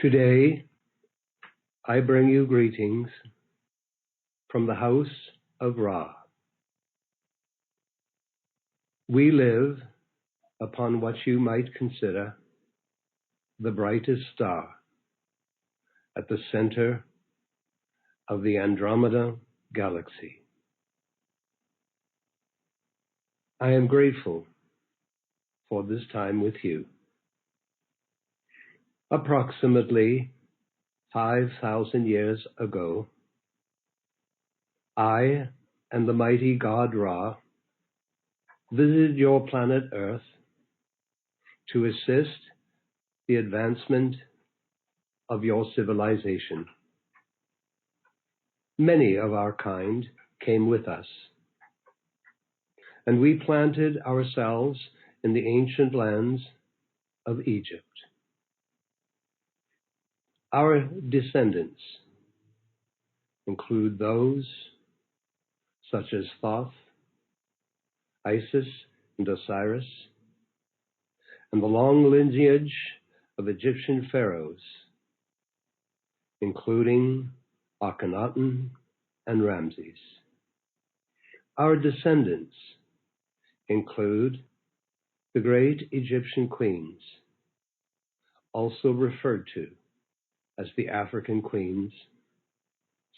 Today, I bring you greetings from the house of Ra. We live upon what you might consider the brightest star at the center of the Andromeda galaxy. I am grateful for this time with you. Approximately 5,000 years ago, I and the mighty god Ra visited your planet Earth to assist the advancement of your civilization. Many of our kind came with us, and we planted ourselves in the ancient lands of Egypt. Our descendants include those such as Thoth, Isis, and Osiris, and the long lineage of Egyptian pharaohs, including Akhenaten and Ramses. Our descendants include the great Egyptian queens, also referred to as the African queens,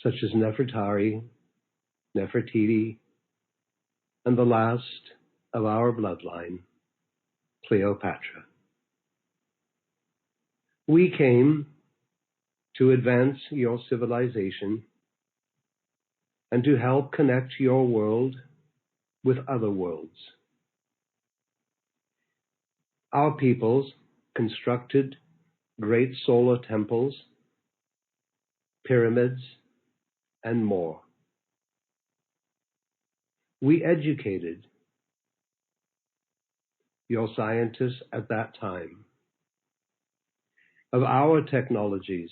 such as Nefertari, Nefertiti, and the last of our bloodline, Cleopatra. We came to advance your civilization and to help connect your world with other worlds. Our peoples constructed great solar temples, pyramids, and more. We educated your scientists at that time of our technologies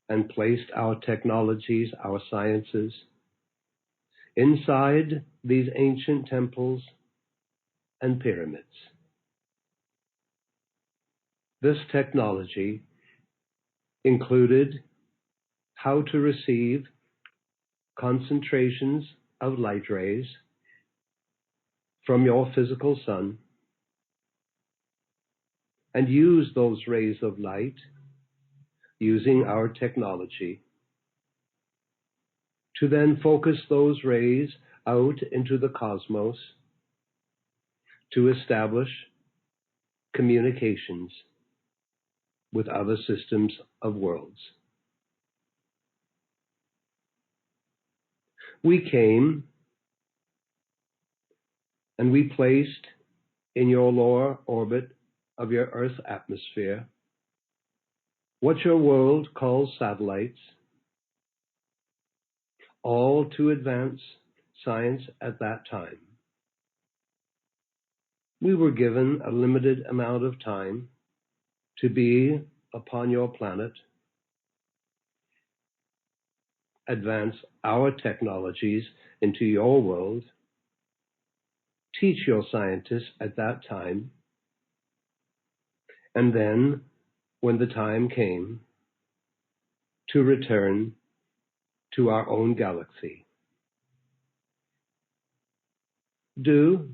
and placed our technologies, our sciences, inside these ancient temples and pyramids. This technology included how to receive concentrations of light rays from your physical sun and use those rays of light using our technology to then focus those rays out into the cosmos to establish communications with other systems of worlds. We came and we placed in your lower orbit of your Earth atmosphere what your world calls satellites, all to advance science at that time. We were given a limited amount of time to be upon your planet, advance our technologies into your world, teach your scientists at that time, and then, when the time came, to return to our own galaxy. Due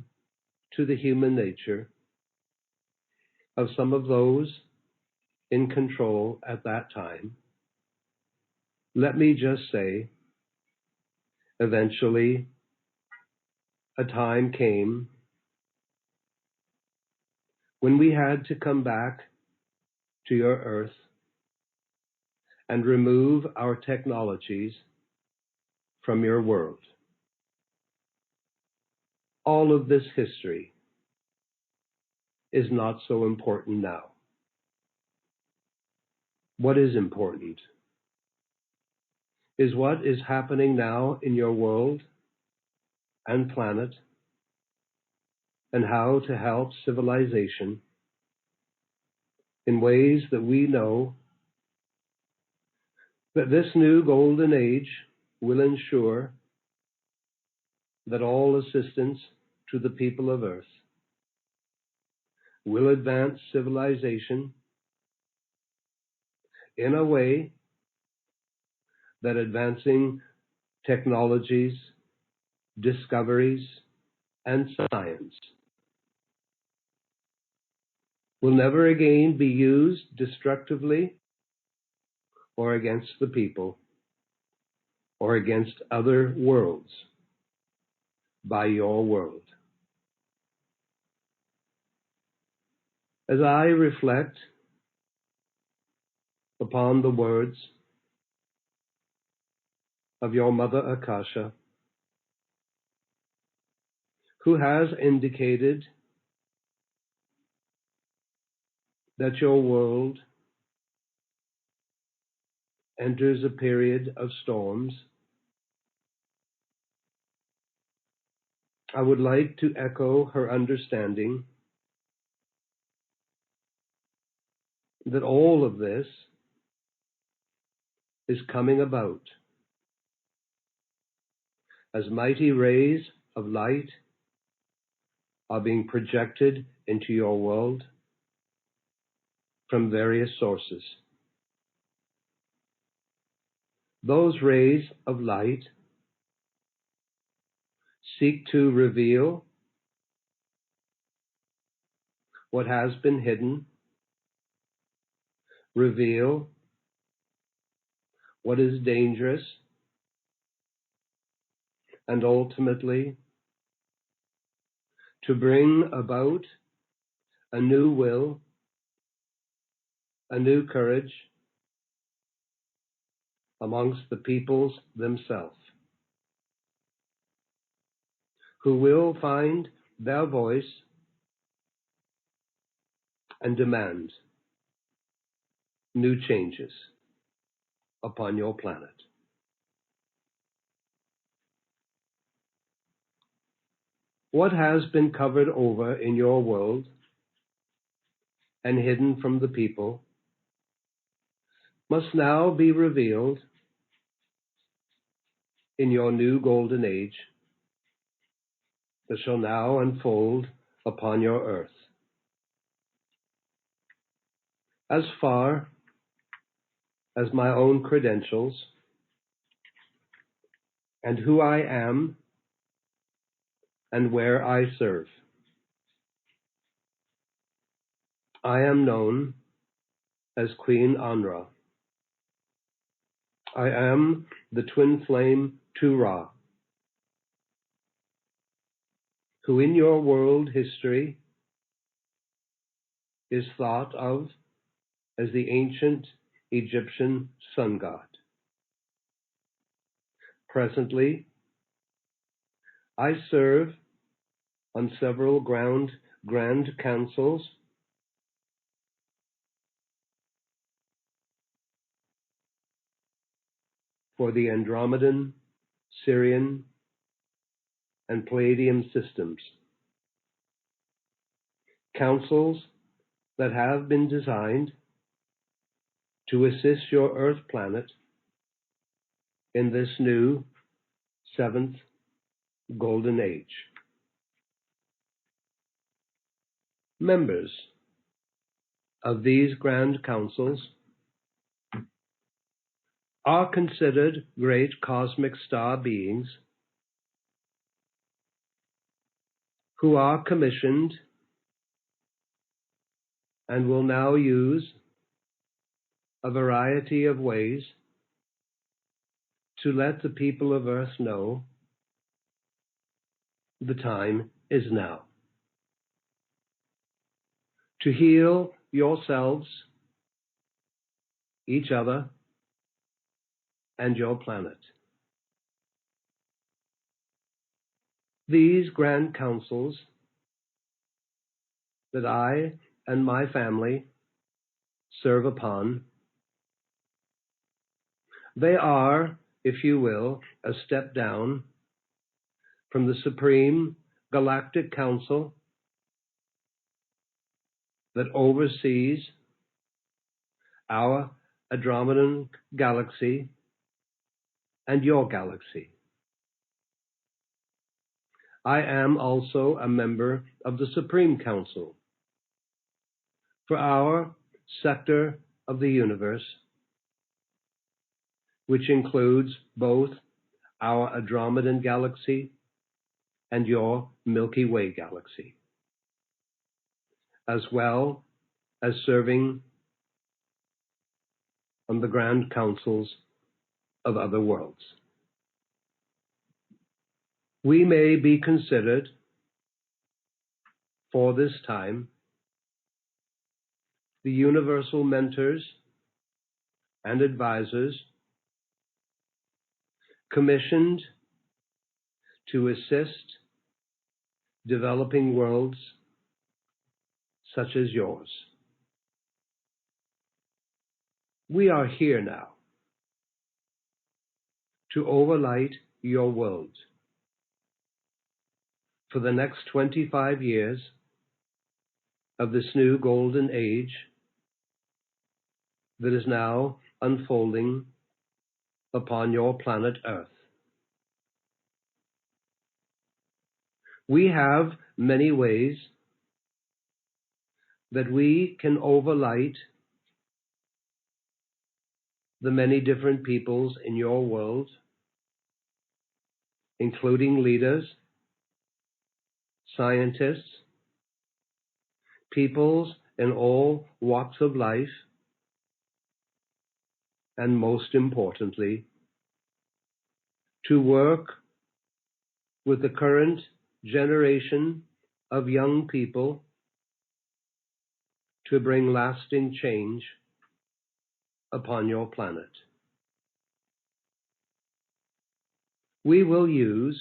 to the human nature of some of those in control at that time, let me just say, eventually, a time came when we had to come back to your Earth and remove our technologies from your world. All of this history is not so important now. What is important is what is happening now in your world and planet, and how to help civilization in ways that we know that this new golden age will ensure that all assistance to the people of Earth will advance civilization in a way that advancing technologies, discoveries, and science will never again be used destructively or against the people or against other worlds by your world. As I reflect upon the words of your Mother Akasha, who has indicated that your world enters a period of storms, I would like to echo her understanding that all of this is coming about as mighty rays of light are being projected into your world from various sources. Those rays of light seek to reveal what has been hidden, reveal what is dangerous, and ultimately to bring about a new will, a new courage amongst the peoples themselves, who will find their voice and demand new changes upon your planet. What has been covered over in your world and hidden from the people must now be revealed in your new golden age that shall now unfold upon your earth. As far as my own credentials and who I am and where I serve, I am known as Queen Anra. I am the twin flame to Ra, who in your world history is thought of as the ancient Egyptian sun god. Presently, I serve on several grand councils for the Andromedan, Syrian, and Palladium systems. Councils that have been designed to assist your Earth planet in this new seventh golden age. Members of these grand councils are considered great cosmic star beings who are commissioned and will now use a variety of ways to let the people of Earth know the time is now. To heal yourselves, each other, and your planet. These grand councils that I and my family serve upon, they are, if you will, a step down from the Supreme Galactic Council that oversees our Andromedan galaxy and your galaxy. I am also a member of the Supreme Council for our sector of the universe, which includes both our Andromedan galaxy and your Milky Way galaxy, as well as serving on the grand councils of other worlds. We may be considered, for this time, the universal mentors and advisors commissioned to assist developing worlds such as yours. We are here now to overlight your world for the next 25 years of this new golden age that is now unfolding upon your planet Earth. We have many ways that we can overlight the many different peoples in your world, including leaders, scientists, peoples in all walks of life, and most importantly, to work with the current generation of young people to bring lasting change upon your planet. We will use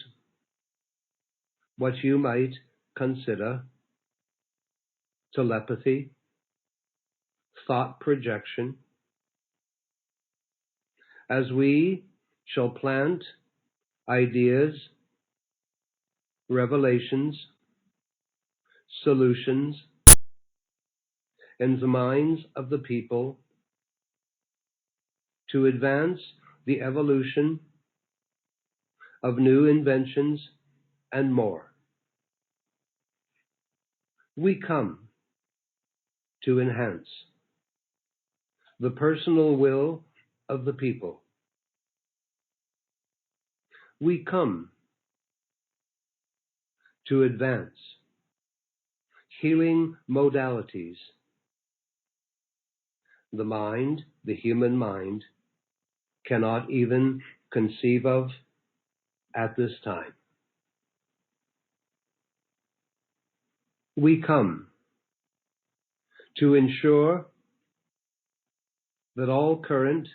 what you might consider telepathy, thought projection, as we shall plant ideas, revelations, solutions in the minds of the people to advance the evolution of new inventions and more. We come to enhance the personal will of the people. We come to advance healing modalities the mind, the human mind, cannot even conceive of at this time. We come to ensure that all current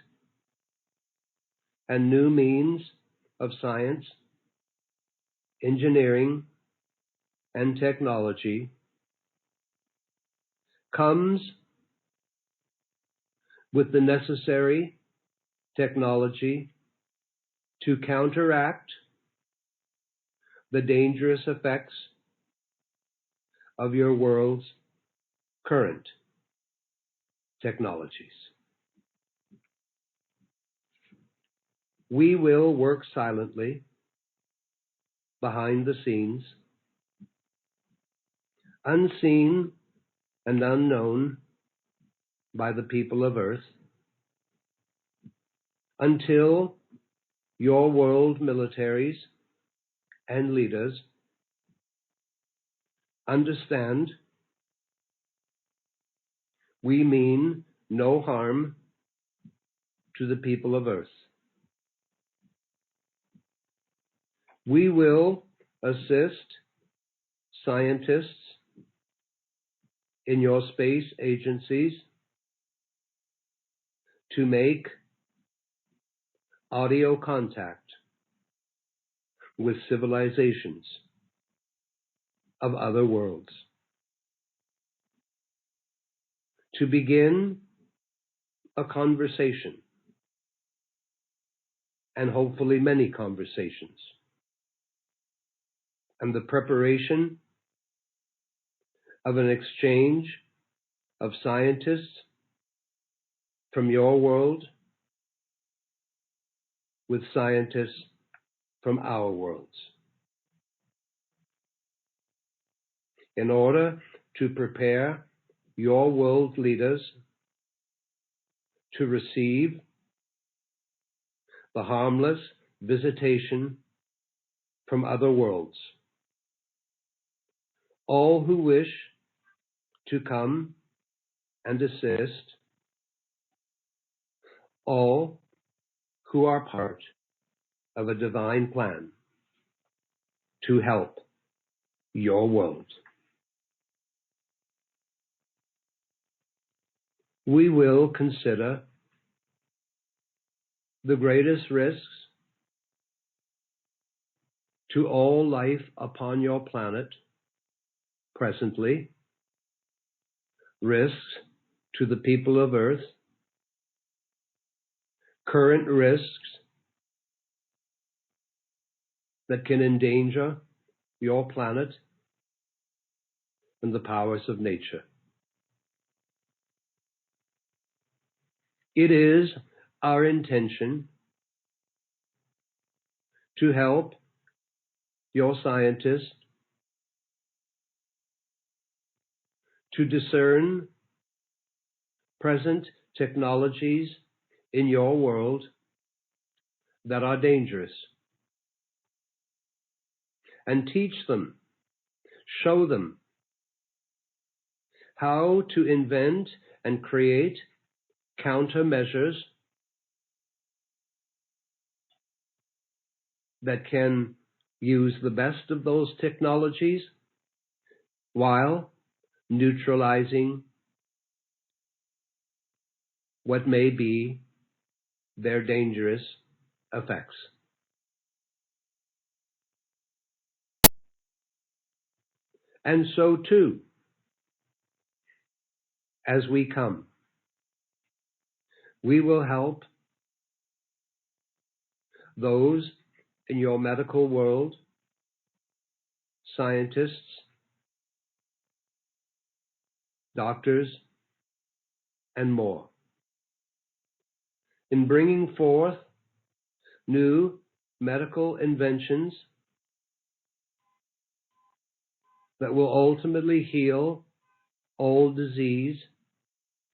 and new means of science, engineering, and technology comes with the necessary technology to counteract the dangerous effects of your world's current technologies. We will work silently behind the scenes, unseen and unknown by the people of Earth, until your world militaries and leaders understand we mean no harm to the people of Earth. We will assist scientists in your space agencies to make audio contact with civilizations of other worlds, to begin a conversation, and hopefully many conversations, and the preparation of an exchange of scientists from your world with scientists from our worlds, in order to prepare your world leaders to receive the harmless visitation from other worlds. All who wish to come and assist, all who are part of a divine plan to help your world. We will consider the greatest risks to all life upon your planet presently, risks to the people of Earth, current risks that can endanger your planet and the powers of nature. It is our intention to help your scientists to discern present technologies in your world that are dangerous and teach them, show them how to invent and create countermeasures that can use the best of those technologies while neutralizing what may be their dangerous effects. And so too, as we come, we will help those in your medical world, scientists, doctors, and more, in bringing forth new medical inventions that will ultimately heal all disease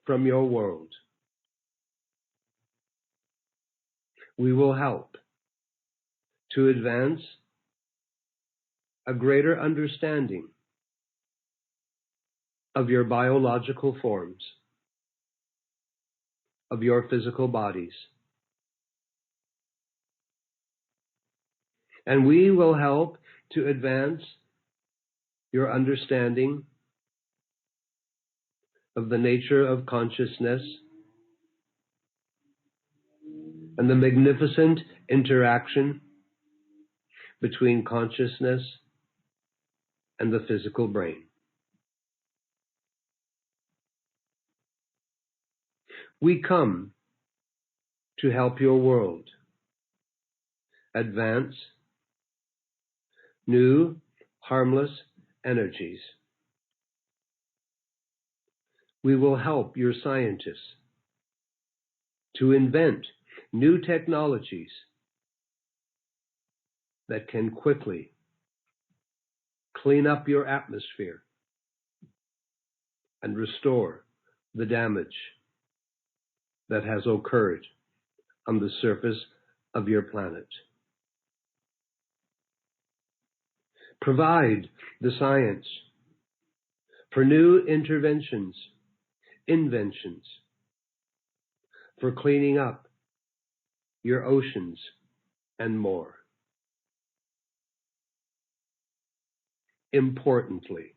from your world. We will help to advance a greater understanding of your biological forms, of your physical bodies. And we will help to advance your understanding of the nature of consciousness and the magnificent interaction between consciousness and the physical brain. We come to help your world advance new, harmless energies. We will help your scientists to invent new technologies that can quickly clean up your atmosphere and restore the damage that has occurred on the surface of your planet. Provide the science for new interventions, inventions, for cleaning up your oceans and more. Importantly,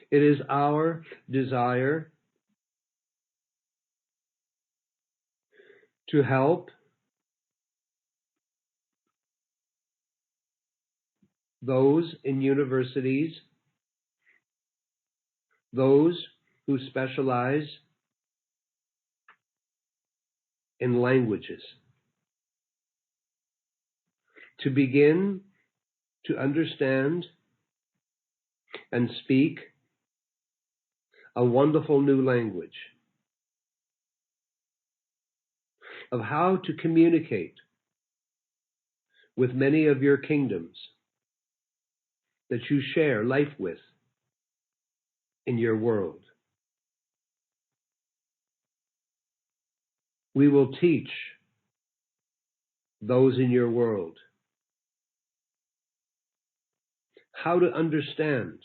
it is our desire to help those in universities, those who specialize in languages, to begin to understand and speak a wonderful new language of how to communicate with many of your kingdoms that you share life with in your world. We will teach those in your world how to understand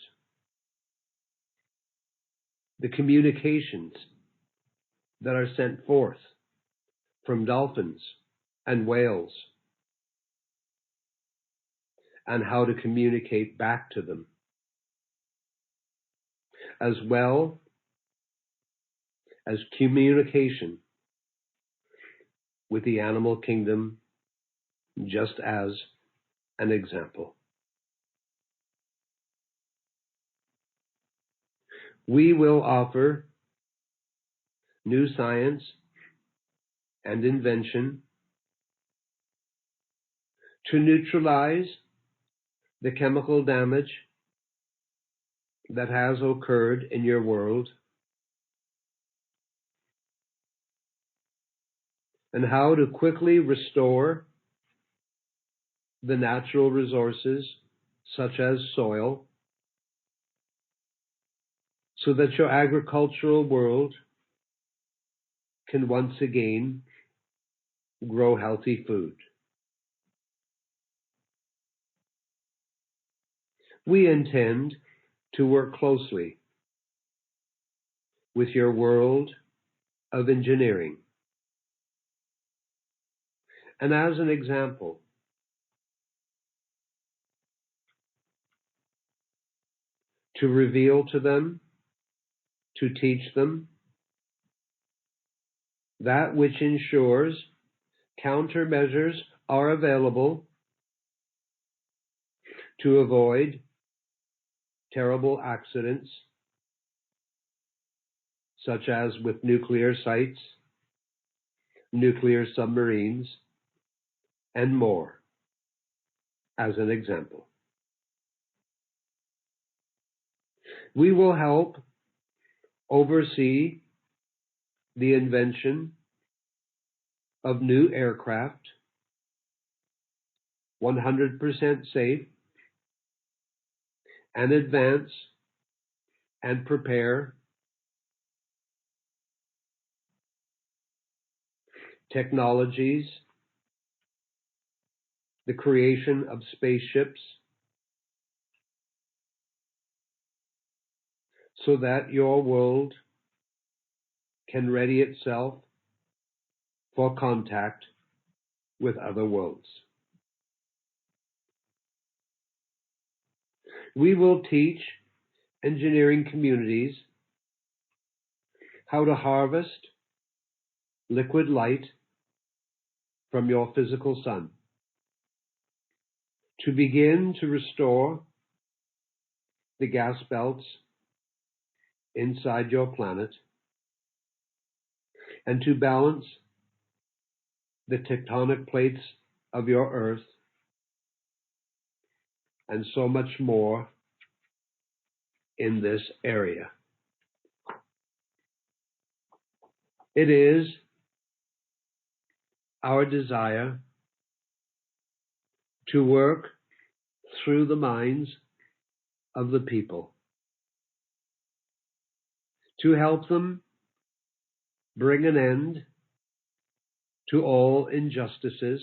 the communications that are sent forth from dolphins and whales, and how to communicate back to them, as well as communication with the animal kingdom, just as an example. We will offer new science and invention to neutralize the chemical damage that has occurred in your world, and how to quickly restore the natural resources such as soil, so that your agricultural world can once again grow healthy food. We intend to work closely with your world of engineering. And as an example, to reveal to them, to teach them, that which ensures countermeasures are available to avoid terrible accidents, such as with nuclear sites, nuclear submarines, and more, as an example. We will help oversee the invention of new aircraft, 100% safe, and advance and prepare technologies, the creation of spaceships, so that your world can ready itself for contact with other worlds. We will teach engineering communities how to harvest liquid light from your physical sun, to begin to restore the gas belts inside your planet, and to balance the tectonic plates of your earth, and so much more in this area. It is our desire to work through the minds of the people, to help them bring an end to all injustices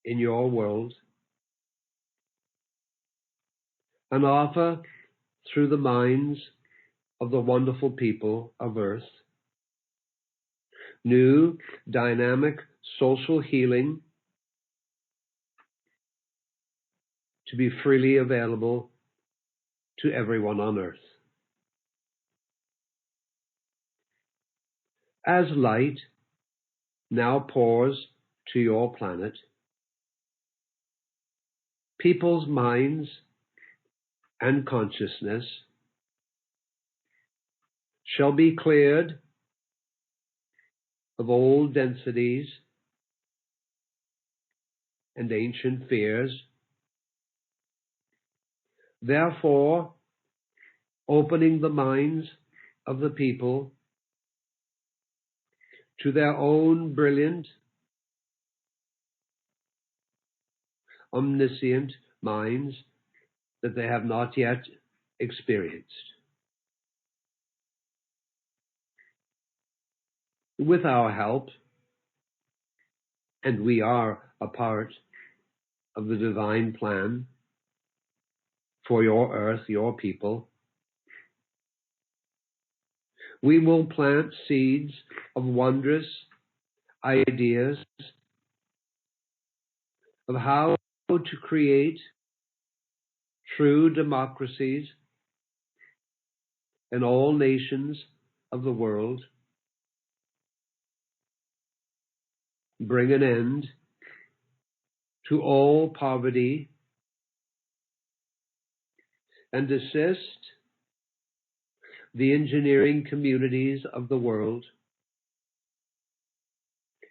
in your world, and offer through the minds of the wonderful people of Earth new dynamic social healing to be freely available to everyone on Earth. As light now pours to your planet, people's minds and consciousness shall be cleared of old densities and ancient fears, therefore opening the minds of the people to their own brilliant, omniscient minds that they have not yet experienced. With our help, and we are a part of the divine plan for your earth, your people. We will plant seeds of wondrous ideas of how to create true democracies in all nations of the world, bring an end to all poverty, and assist the engineering communities of the world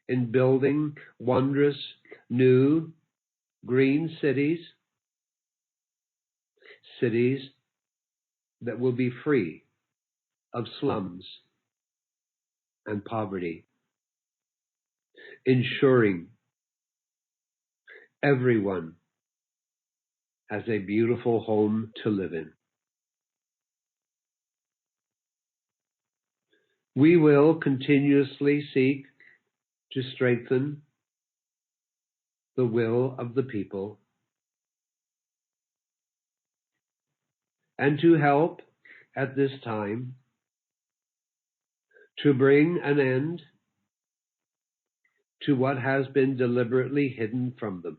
in building wondrous new green cities, cities that will be free of slums and poverty, ensuring everyone has a beautiful home to live in. We will continuously seek to strengthen the will of the people and to help at this time to bring an end to what has been deliberately hidden from them.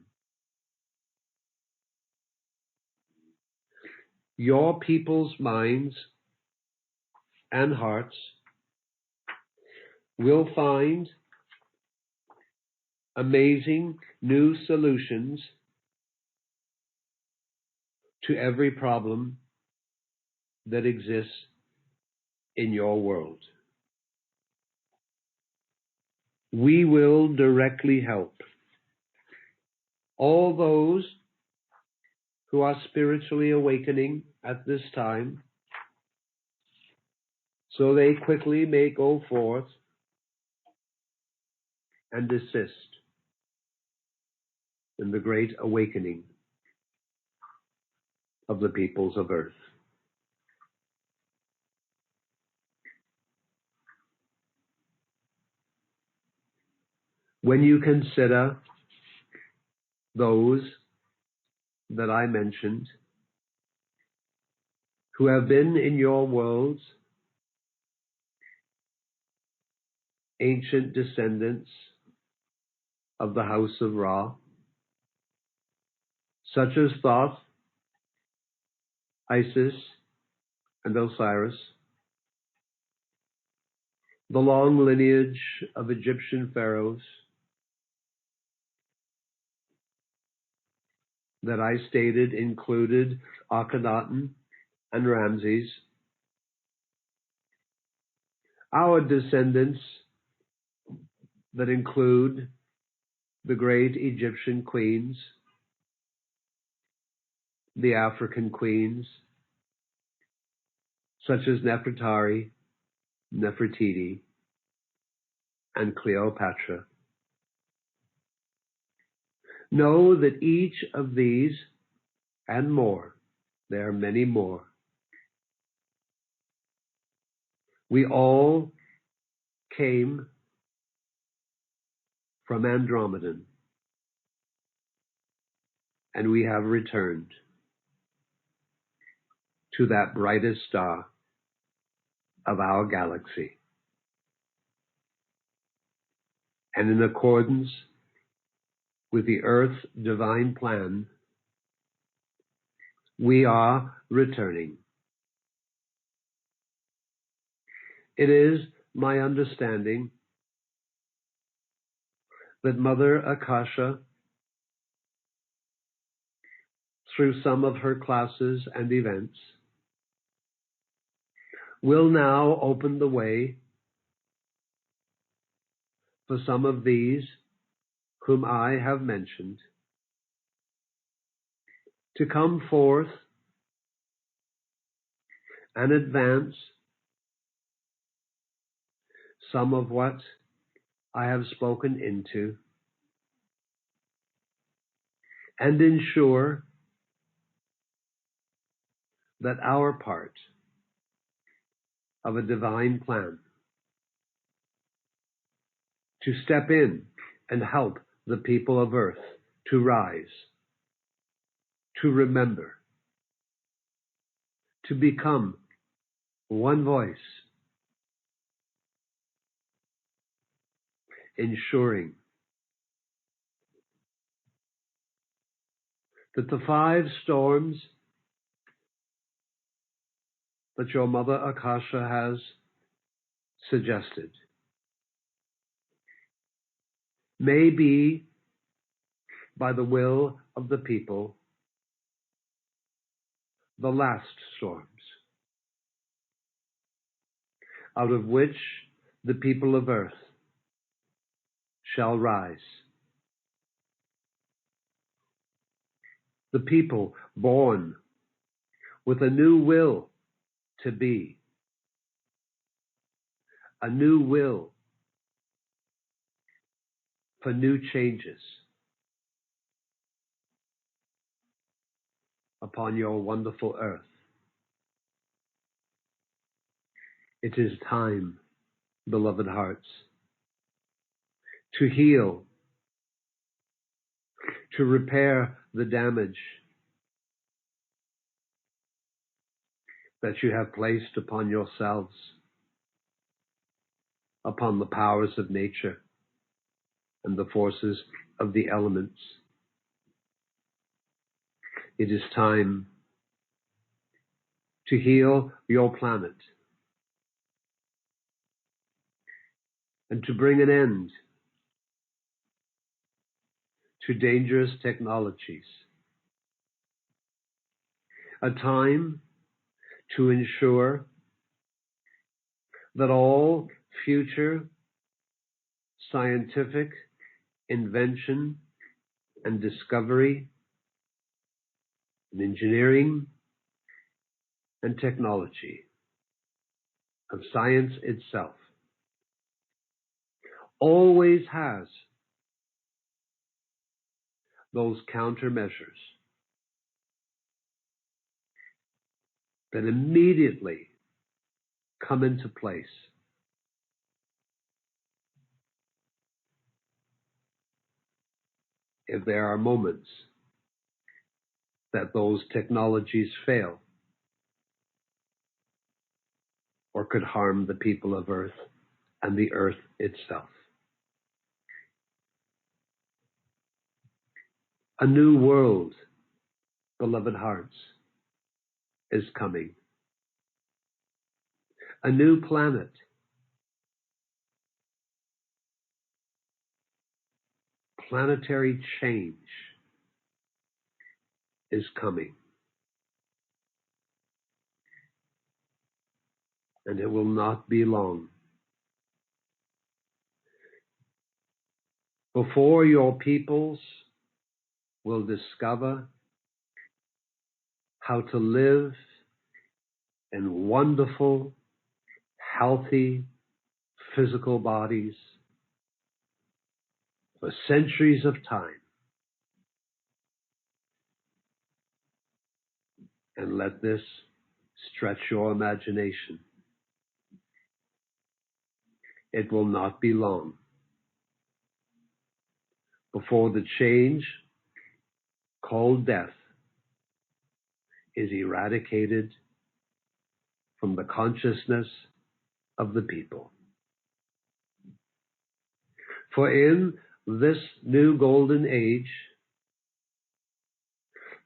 Your people's minds and hearts will find amazing new solutions to every problem that exists in your world. We will directly help all those who are spiritually awakening at this time, so they quickly may go forth and assist in the great awakening of the peoples of earth. When you consider those that I mentioned who have been in your worlds ancient descendants of the house of Ra, such as Thoth, Isis, and Osiris, the long lineage of Egyptian pharaohs that I stated included Akhenaten and Ramses, our descendants that include the great Egyptian queens, the African queens, such as Nefertari, Nefertiti, and Cleopatra. Know that each of these and more, there are many more, we all came from Andromeda, and we have returned to that brightest star of our galaxy. And in accordance with the Earth's divine plan, we are returning. It is my understanding that Mother Akasha, through some of her classes and events, will now open the way for some of these whom I have mentioned to come forth and advance some of what I have spoken into and ensure that our part of a divine plan to step in and help the people of Earth to rise, to remember, to become one voice, ensuring that the 5 storms that your Mother Akasha has suggested may be, by the will of the people, the last storms, out of which the people of Earth shall rise. The people born with a new will to be, a new will for new changes upon your wonderful Earth. It is time, beloved hearts, to heal, to repair the damage that you have placed upon yourselves, upon the powers of nature and the forces of the elements. It is time to heal your planet and to bring an end to dangerous technologies. A time to ensure that all future scientific invention and discovery and engineering and technology of science itself always has those countermeasures that immediately come into place if there are moments that those technologies fail or could harm the people of Earth and the Earth itself. A new world, beloved hearts, is coming. A new planet. Planetary change is coming. And it will not be long before your peoples will discover how to live in wonderful, healthy, physical bodies for centuries of time. And let this stretch your imagination. It will not be long before the change called death is eradicated from the consciousness of the people. For in this new golden age,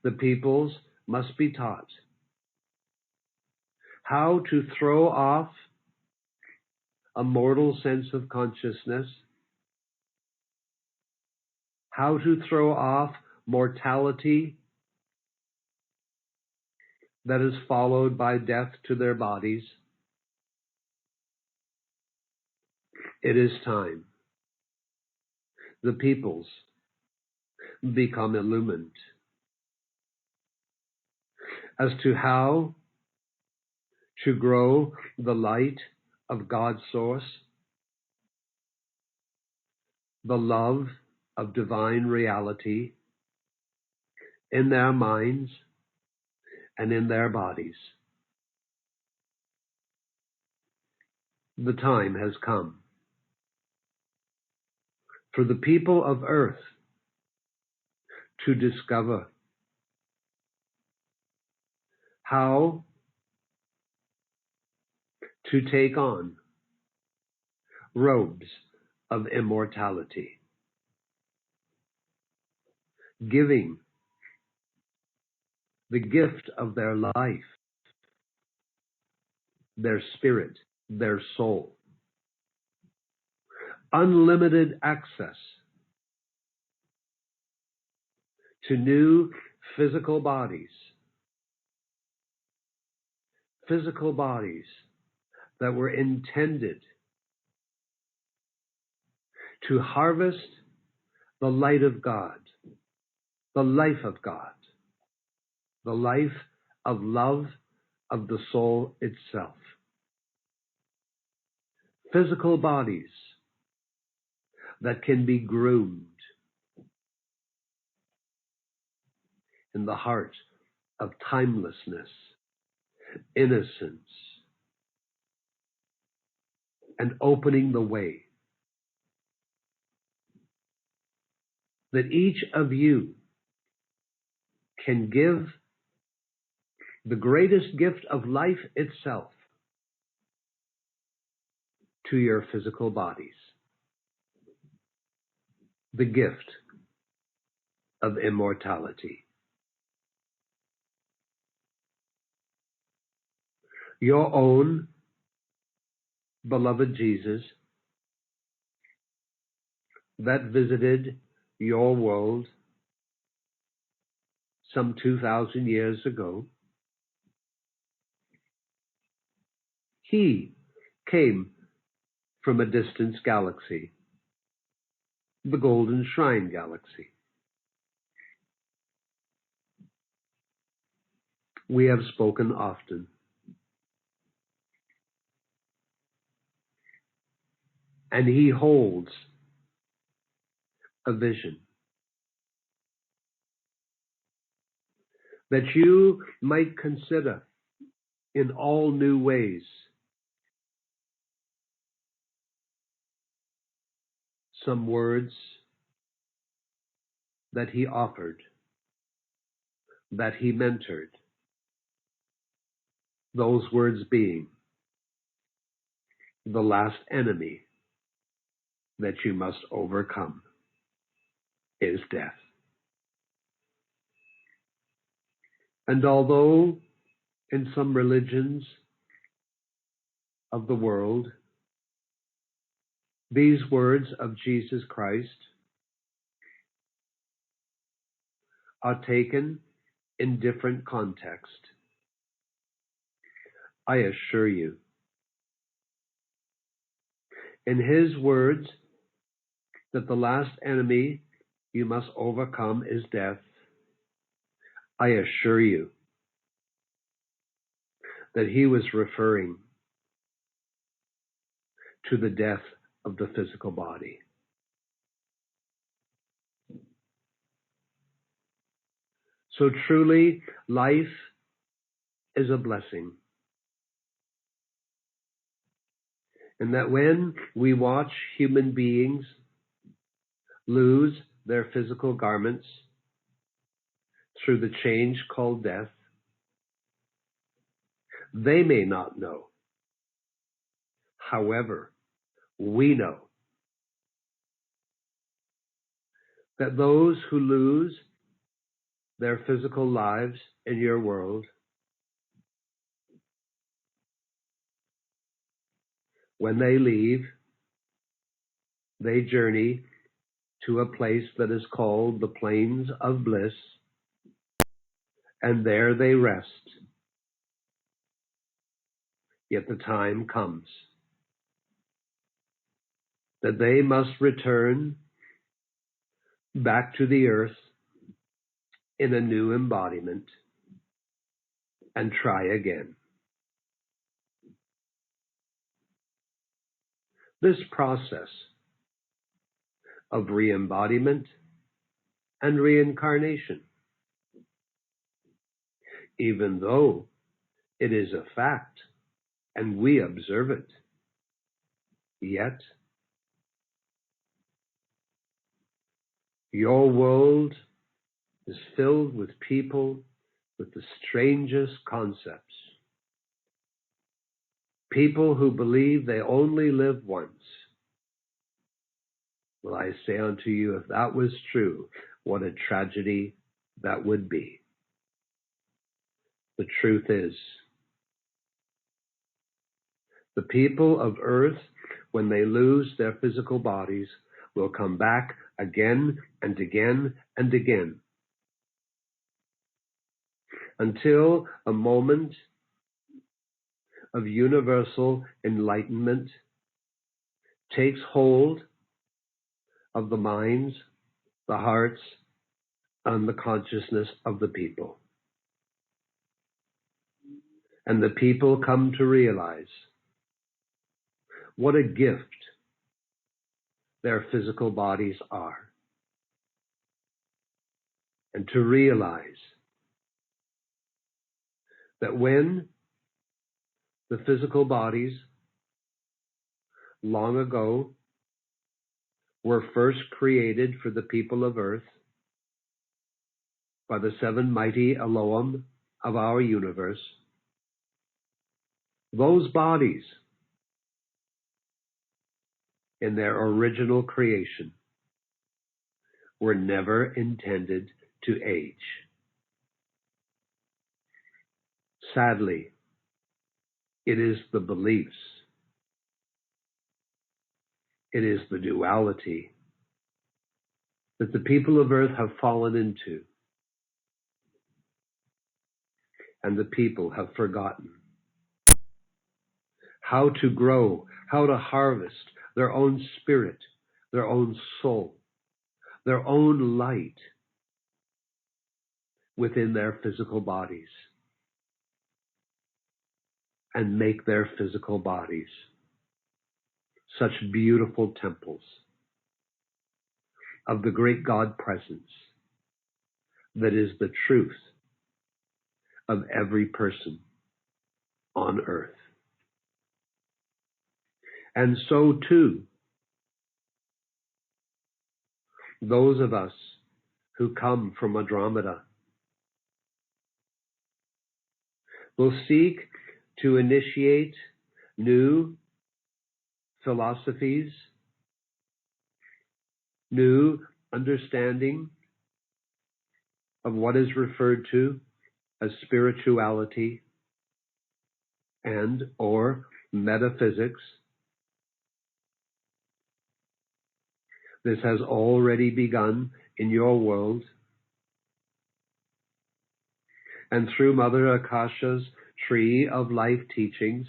the peoples must be taught how to throw off a mortal sense of consciousness, how to throw off mortality that is followed by death to their bodies. It is time the peoples become illumined as to how to grow the light of God's source, the love of divine reality in their minds and in their bodies. The time has come for the people of Earth to discover how to take on robes of immortality, giving the gift of their life, their spirit, their soul, unlimited access to new physical bodies that were intended to harvest the light of God, the life of God, the life of love of the soul itself. Physical bodies that can be groomed in the heart of timelessness, innocence, and opening the way that each of you can give the greatest gift of life itself to your physical bodies, the gift of immortality. Your own beloved Jesus that visited your world some 2,000 years ago, he came from a distant galaxy, the Golden Shrine Galaxy. We have spoken often. And he holds a vision that you might consider in all new ways some words that he offered, that he mentored, those words being, the last enemy that you must overcome is death. And although in some religions of the world, these words of Jesus Christ are taken in different context, I assure you, in his words that the last enemy you must overcome is death, I assure you that he was referring to the death of the physical body. So truly, life is a blessing. And that when we watch human beings lose their physical garments through the change called death, they may not know. However, we know that those who lose their physical lives in your world, when they leave, they journey to a place that is called the Plains of Bliss, and there they rest. Yet the time comes that they must return back to the earth in a new embodiment and try again. This process of re-embodiment and reincarnation, even though it is a fact and we observe it, yet Your world is filled with people with the strangest concepts. People who believe they only live once. Well, I say unto you, if that was true, what a tragedy that would be. The truth is, the people of earth, when they lose their physical bodies, will come back again and again and again, until a moment of universal enlightenment takes hold of the minds, the hearts, and the consciousness of the people. And the people come to realize what a gift their physical bodies are. And to realize that when the physical bodies long ago were first created for the people of earth by the seven mighty Elohim of our universe, those bodies in their original creation were never intended to age. Sadly, it is the beliefs, it is the duality that the people of earth have fallen into, and the people have forgotten how to grow, how to harvest their own spirit, their own soul, their own light within their physical bodies, and make their physical bodies such beautiful temples of the great God presence that is the truth of every person on earth. And so too, those of us who come from Andromeda will seek to initiate new philosophies, new understanding of what is referred to as spirituality and or metaphysics. This has already begun in your world. And through Mother Akasha's Tree of Life teachings,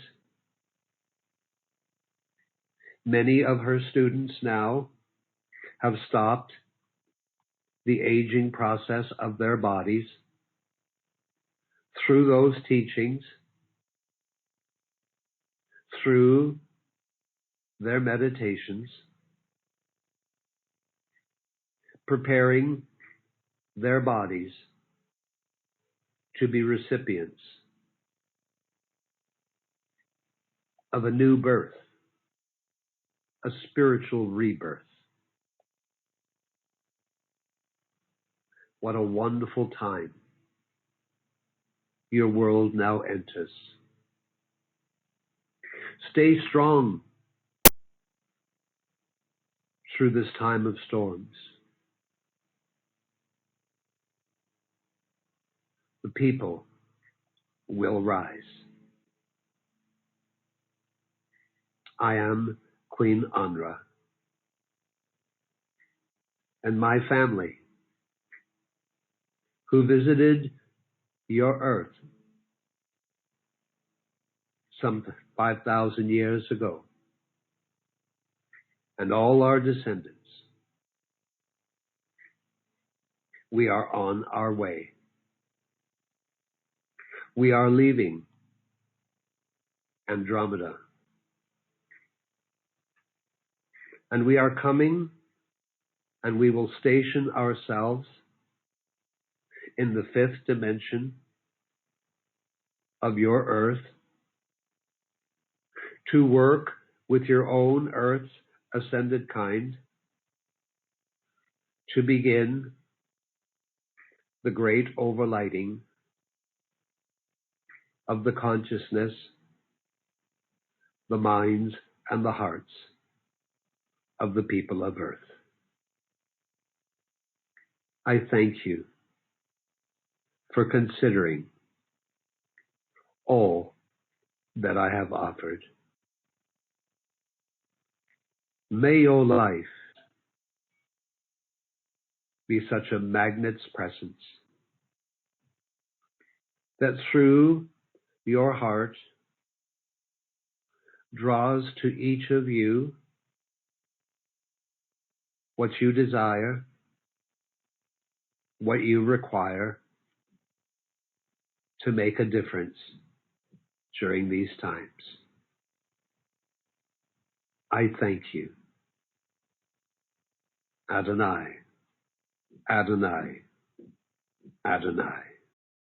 many of her students now have stopped the aging process of their bodies through those teachings, through their meditations, preparing their bodies to be recipients of a new birth, a spiritual rebirth. What a wonderful time your world now enters. Stay strong through this time of storms. The people will rise. I am Queen Andra, and my family, who visited your earth some 5,000 years ago, and all our descendants, we are on our way. We are leaving Andromeda, and we are coming, and we will station ourselves in the fifth dimension of your earth to work with your own earth's ascended kind to begin the great overlighting of the consciousness, the minds, and the hearts of the people of Earth. I thank you for considering all that I have offered. May your life be such a magnet's presence that through your heart draws to each of you what you desire, what you require to make a difference during these times. I thank you. Adonai, Adonai, Adonai.